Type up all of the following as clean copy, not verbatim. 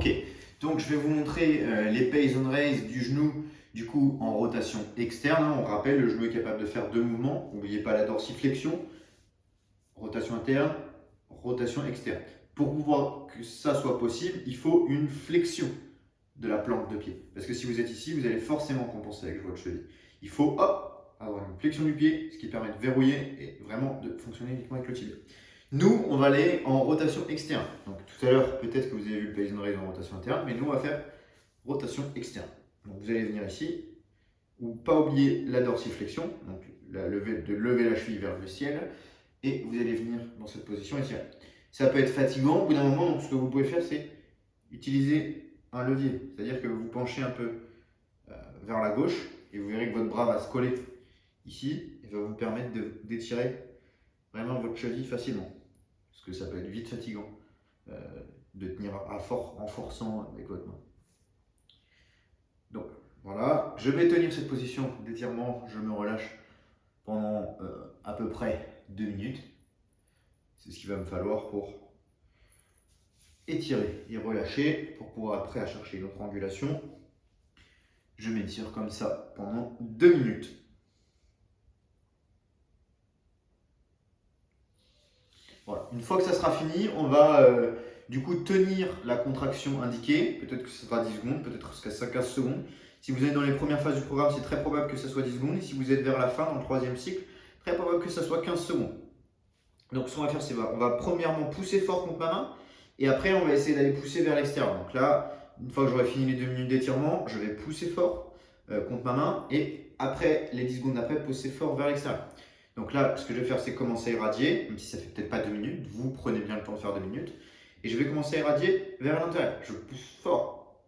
Ok, donc je vais vous montrer les pays on raise du genou du coup en rotation externe. On rappelle, le genou est capable de faire deux mouvements. N'oubliez pas la dorsiflexion, rotation interne, rotation externe. Pour pouvoir que ça soit possible, il faut une flexion de la plante de pied. Parce que si vous êtes ici, vous allez forcément compenser avec votre cheville. Il faut avoir une flexion du pied, ce qui permet de verrouiller et vraiment de fonctionner uniquement avec le tibia. Nous, on va aller en rotation externe. Donc tout à l'heure, peut-être que vous avez vu le pays on raise en rotation interne, mais nous, on va faire rotation externe. Donc vous allez venir ici, ou pas oublier la dorsiflexion, donc de lever la cheville vers le ciel, et vous allez venir dans cette position et tirer. Ça peut être fatigant, au bout d'un moment, donc ce que vous pouvez faire, c'est utiliser un levier, c'est-à-dire que vous penchez un peu vers la gauche, et vous verrez que votre bras va se coller ici, et va vous permettre d'étirer vraiment votre cheville facilement. Parce que ça peut être vite fatigant de tenir en forçant avec votre main. Donc voilà, je vais tenir cette position d'étirement, je me relâche pendant à peu près 2 minutes. C'est ce qu'il va me falloir pour étirer et relâcher, pour pouvoir après chercher une autre angulation. Je m'étire comme ça pendant 2 minutes. Voilà. Une fois que ça sera fini, on va du coup tenir la contraction indiquée. Peut-être que ce sera 10 secondes, peut-être jusqu'à 15 secondes. Si vous êtes dans les premières phases du programme, c'est très probable que ça soit 10 secondes. Et si vous êtes vers la fin, dans le troisième cycle, très probable que ça soit 15 secondes. Donc ce qu'on va faire, c'est on va premièrement pousser fort contre ma main. Et après, on va essayer d'aller pousser vers l'extérieur. Donc là, une fois que j'aurai fini les 2 minutes d'étirement, je vais pousser fort contre ma main. Et après, les 10 secondes d'après, pousser fort vers l'extérieur. Donc là, ce que je vais faire, c'est commencer à irradier, même si ça fait peut-être pas 2 minutes, vous prenez bien le temps de faire 2 minutes. Et je vais commencer à irradier vers l'intérieur. Je pousse fort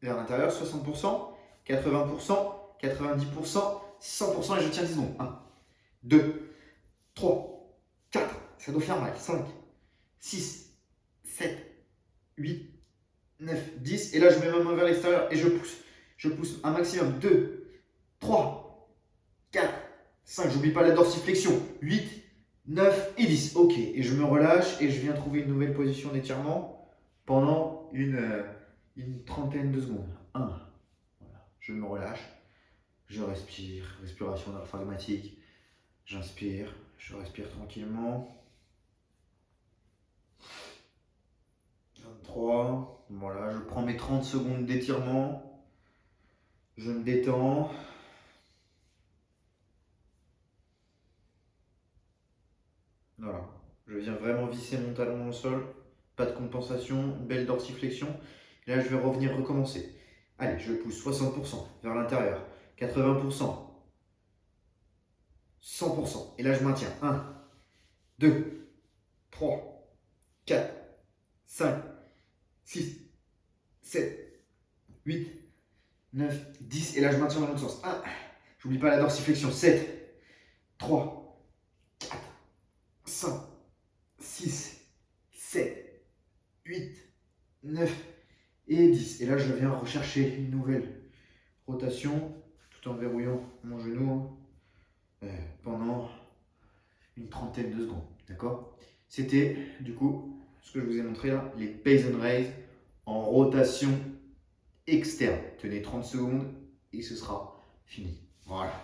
vers l'intérieur, 60%, 80%, 90%, 100% et je tiens 10 secondes. 1, 2, 3, 4, ça doit faire mal, 5, 6, 7, 8, 9, 10. Et là, je mets ma main vers l'extérieur et je pousse. Je pousse un maximum. 2, 3, 4, 5, j'oublie pas la dorsiflexion, 8, 9 et 10. Ok, et je me relâche et je viens trouver une nouvelle position d'étirement pendant une trentaine de secondes. 1, voilà. Je me relâche, je respire, respiration diaphragmatique, j'inspire, je respire tranquillement. 23, voilà, je prends mes 30 secondes d'étirement, je me détends. Voilà, je viens vraiment visser mon talon dans le sol, pas de compensation, belle dorsiflexion. Et là, je vais revenir recommencer. Allez, je pousse 60% vers l'intérieur, 80%, 100%. Et là, je maintiens. 1, 2, 3, 4, 5, 6, 7, 8, 9, 10. Et là, je maintiens dans l'autre sens. 1, j'oublie pas la dorsiflexion. 7, 3, 4, 5, 6, 7, 8, 9 et 10. Et là, je viens rechercher une nouvelle rotation tout en verrouillant mon genou pendant une trentaine de secondes. D'accord? C'était du coup ce que je vous ai montré là, les pays on raise en rotation externe. Tenez 30 secondes et ce sera fini. Voilà.